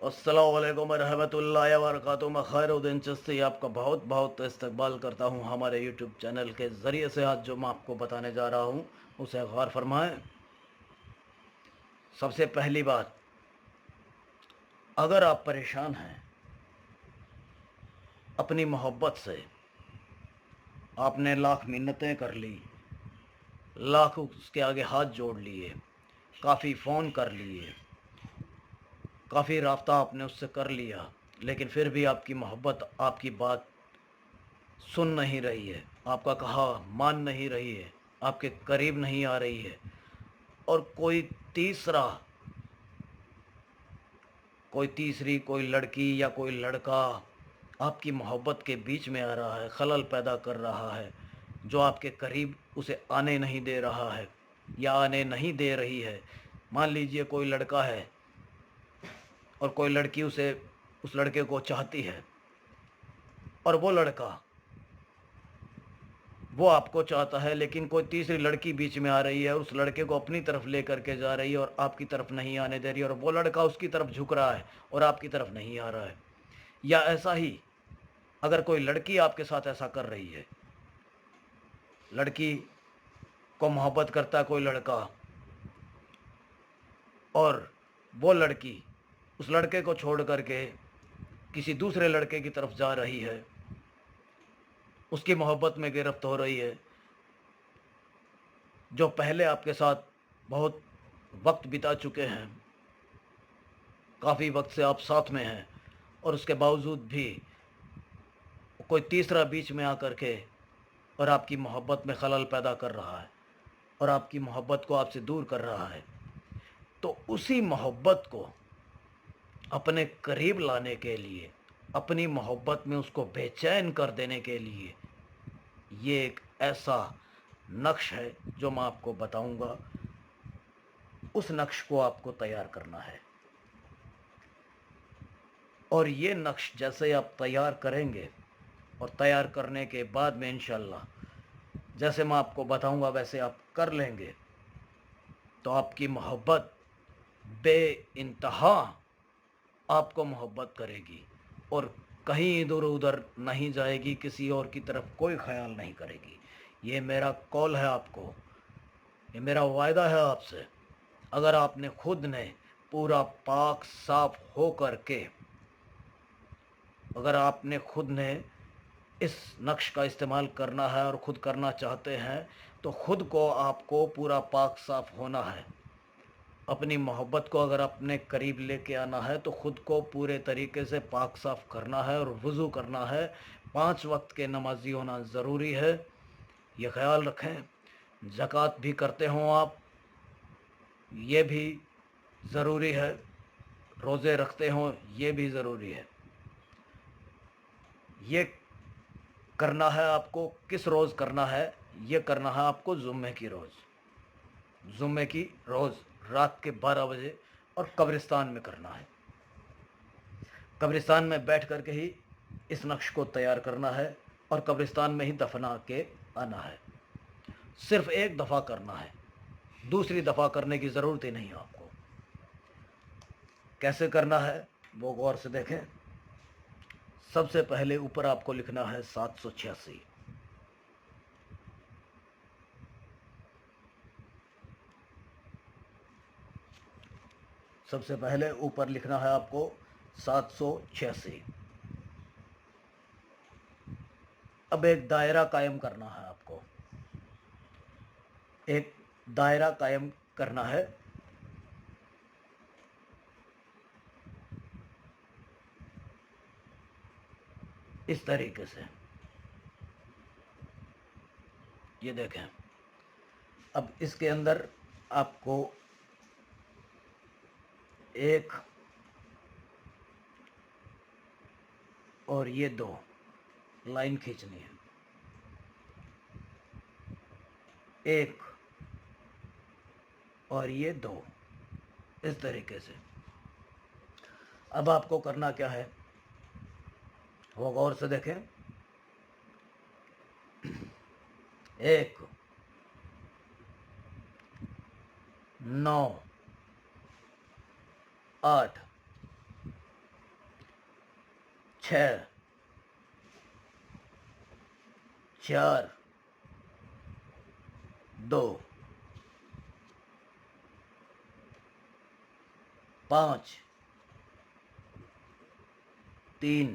अस्सलाम वालेकुम रहमतुल्लाहि व बरकातुहू। मैं खैरुद्दीन चिश्ती आपका बहुत बहुत इस्तकबाल करता हूँ हमारे यूट्यूब चैनल के ज़रिए से। आज जो मैं आपको बताने जा रहा हूँ उसे गौर फरमाएं। सबसे पहली बात, अगर आप परेशान हैं अपनी मोहब्बत से, आपने लाख मिन्नतें कर ली, लाख उसके आगे हाथ जोड़ लिए, काफ़ी फ़ोन कर लिए, काफ़ी राब्ता आपने उससे कर लिया, लेकिन फिर भी आपकी मोहब्बत आपकी बात सुन नहीं रही है, आपका कहा मान नहीं रही है, आपके करीब नहीं आ रही है, और कोई तीसरी कोई लड़की या कोई लड़का आपकी मोहब्बत के बीच में आ रहा है, खलल पैदा कर रहा है, जो आपके करीब उसे आने नहीं दे रहा है या आने नहीं दे रही है। मान लीजिए कोई लड़का है और कोई लड़की उस लड़के को चाहती है, और वो लड़का वो आपको चाहता है, लेकिन कोई तीसरी लड़की बीच में आ रही है, उस लड़के को अपनी तरफ ले करके जा रही है और आपकी तरफ नहीं आने दे रही है, और वो लड़का उसकी तरफ झुक रहा है और आपकी तरफ नहीं आ रहा है। या ऐसा ही अगर कोई लड़की आपके साथ ऐसा कर रही है, लड़की को मोहब्बत करता है कोई लड़का, और वो लड़की उस लड़के को छोड़ करके किसी दूसरे लड़के की तरफ जा रही है, उसकी मोहब्बत में गिरफ्त हो रही है, जो पहले आपके साथ बहुत वक्त बिता चुके हैं, काफ़ी वक्त से आप साथ में हैं, और उसके बावजूद भी कोई तीसरा बीच में आकर के और आपकी मोहब्बत में खलल पैदा कर रहा है और आपकी मोहब्बत को आपसे दूर कर रहा है, तो उसी मोहब्बत को अपने करीब लाने के लिए, अपनी मोहब्बत में उसको बेचैन कर देने के लिए, ये एक ऐसा नक्श है जो मैं आपको बताऊंगा। उस नक्श को आपको तैयार करना है, और ये नक्श जैसे आप तैयार करेंगे और तैयार करने के बाद में इंशाल्लाह जैसे मैं आपको बताऊंगा वैसे आप कर लेंगे, तो आपकी मोहब्बत बेइंतहा आपको मोहब्बत करेगी और कहीं इधर उधर नहीं जाएगी, किसी और की तरफ कोई ख्याल नहीं करेगी। ये मेरा कॉल है आपको, ये मेरा वायदा है आपसे। अगर आपने खुद ने पूरा पाक साफ हो करके, अगर आपने खुद ने इस नक्श का इस्तेमाल करना है और ख़ुद करना चाहते हैं, तो ख़ुद को आपको पूरा पाक साफ होना है। अपनी मोहब्बत को अगर अपने करीब लेके आना है तो ख़ुद को पूरे तरीके से पाक साफ करना है और वज़ू करना है। 5 वक्त के नमाजी होना ज़रूरी है, ये ख्याल रखें। ज़कात भी करते हों आप, ये भी ज़रूरी है। रोज़े रखते हों, ये भी ज़रूरी है। ये करना है आपको किस रोज़ करना है? ये करना है आपको जुम्मे की रोज़, जुम्मे की रोज़ रात के 12 बजे, और कब्रिस्तान में करना है। कब्रिस्तान में बैठ कर के ही इस नक्श को तैयार करना है और कब्रिस्तान में ही दफना के आना है। सिर्फ एक दफ़ा करना है, दूसरी दफ़ा करने की ज़रूरत ही नहीं आपको। कैसे करना है वो गौर से देखें। सबसे पहले ऊपर आपको लिखना है 786। सबसे पहले ऊपर लिखना है आपको 786। अब एक दायरा कायम करना है आपको, एक दायरा कायम करना है। इस तरीके से ये देखें। अब इसके अंदर आपको एक और ये 2 लाइन खींचनी है, एक और ये 2, इस तरीके से। अब आपको करना क्या है वो गौर से देखें। 1 9 8 छः, 4, 2, 5, 3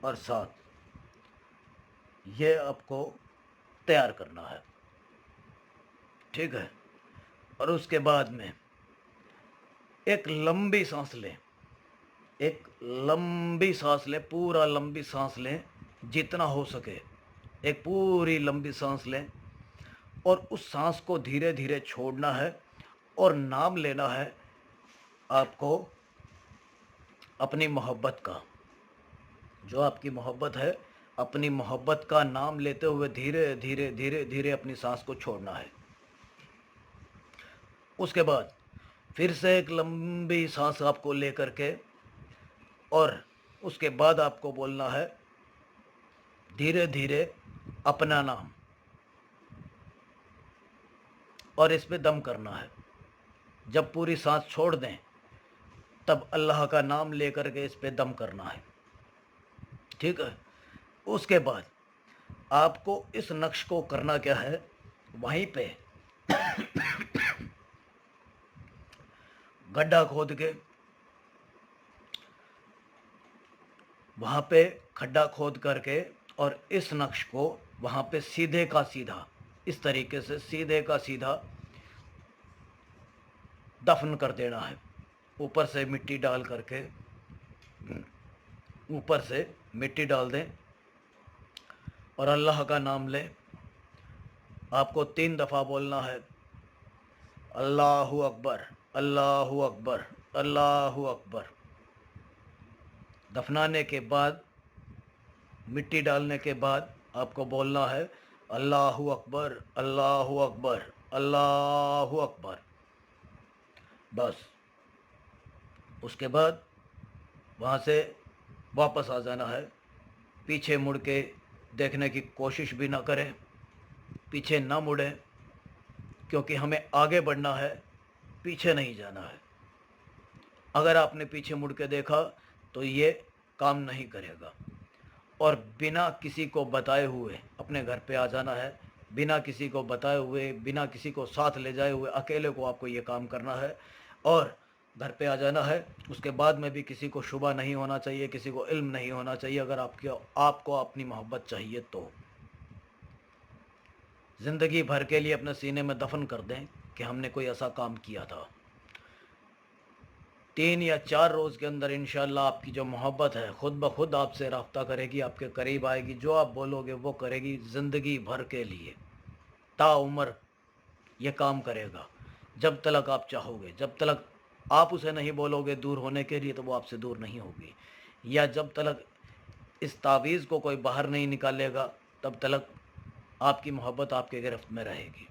اور 7 یہ آپ کو تیار کرنا ہے، ٹھیک ہے۔ اور اس کے بعد میں ایک لمبی سانس لیں، ایک لمبی سانس لیں، پورا لمبی سانس لیں جتنا ہو سکے، ایک پوری لمبی سانس لیں اور اس سانس کو دھیرے دھیرے چھوڑنا ہے اور نام لینا ہے آپ کو اپنی محبت کا، جو آپ کی محبت ہے اپنی محبت کا نام لیتے ہوئے دھیرے دھیرے دھیرے دھیرے اپنی سانس کو چھوڑنا ہے۔ اس کے بعد پھر سے ایک لمبی سانس آپ کو لے کر کے اور اس کے بعد آپ کو بولنا ہے دھیرے دھیرے اپنا نام، اور اس پہ دم کرنا ہے۔ جب پوری سانس چھوڑ دیں تب اللہ کا نام لے کر کے اس پہ دم کرنا ہے، ٹھیک ہے۔ اس کے بعد آپ کو اس نقش کو کرنا کیا ہے، وہیں پہ گڈھا کھود کے، وہاں پہ کھڈا کھود کر کے اور اس نقش کو وہاں پہ سیدھے کا سیدھا اس طریقے سے سیدھے کا سیدھا دفن کر دینا ہے۔ اوپر سے مٹی ڈال کر کے، اوپر سے مٹی ڈال دیں اور اللہ کا نام لیں۔ آپ کو 3 دفعہ بولنا ہے اللہ اکبر، اللہ اکبر، اللہ اکبر۔ دفنانے کے بعد، مٹی ڈالنے کے بعد آپ کو بولنا ہے اللہ اکبر، اللہ اکبر، اللہ اکبر، بس۔ اس کے بعد وہاں سے واپس آ جانا ہے، پیچھے مڑ کے دیکھنے کی کوشش بھی نہ کریں، پیچھے نہ مڑیں، کیونکہ ہمیں آگے بڑھنا ہے، پیچھے نہیں جانا ہے۔ اگر آپ نے پیچھے مڑ کے دیکھا تو یہ کام نہیں کرے گا، اور بنا کسی کو بتائے ہوئے اپنے گھر پہ آ جانا ہے، بنا کسی کو بتائے ہوئے، بنا کسی کو ساتھ لے جائے ہوئے، اکیلے کو آپ کو یہ کام کرنا ہے اور گھر پہ آ جانا ہے۔ اس کے بعد میں بھی کسی کو شبہ نہیں ہونا چاہیے، کسی کو علم نہیں ہونا چاہیے۔ اگر آپ کو اپنی محبت چاہیے تو زندگی بھر کے لیے اپنے سینے میں دفن کر دیں کہ ہم نے کوئی ایسا کام کیا تھا۔ 3 یا 4 روز کے اندر انشاءاللہ آپ کی جو محبت ہے خود بخود آپ سے رابطہ کرے گی، آپ کے قریب آئے گی، جو آپ بولو گے وہ کرے گی، زندگی بھر کے لیے تا عمر یہ کام کرے گا۔ جب تلک آپ چاہو گے، جب تلک آپ اسے نہیں بولو گے دور ہونے کے لیے تو وہ آپ سے دور نہیں ہوگی، یا جب تلک اس تعویذ کو کوئی باہر نہیں نکالے گا تب تلک آپ کی محبت آپ کے گرفت میں رہے گی۔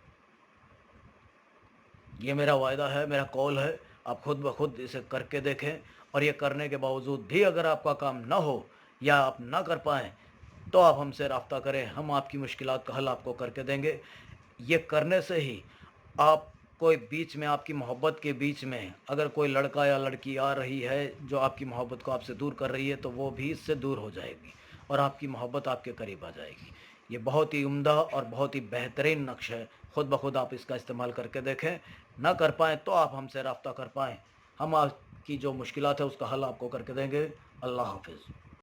یہ میرا وعدہ ہے، میرا قول ہے، آپ خود بخود اسے کر کے دیکھیں، اور یہ کرنے کے باوجود بھی اگر آپ کا کام نہ ہو یا آپ نہ کر پائیں تو آپ ہم سے رابطہ کریں، ہم آپ کی مشکلات کا حل آپ کو کر کے دیں گے۔ یہ کرنے سے ہی آپ کوئی بیچ میں، آپ کی محبت کے بیچ میں اگر کوئی لڑکا یا لڑکی آ رہی ہے جو آپ کی محبت کو آپ سے دور کر رہی ہے تو وہ بھی اس سے دور ہو جائے گی اور آپ کی محبت آپ کے قریب آ جائے گی۔ یہ بہت ہی عمدہ اور بہت ہی بہترین نقش ہے، خود بخود آپ اس کا استعمال کر کے دیکھیں۔ نہ کر پائیں تو آپ ہم سے رابطہ کر پائیں، ہم آپ کی جو مشکلات ہے اس کا حل آپ کو کر کے دیں گے۔ اللہ حافظ۔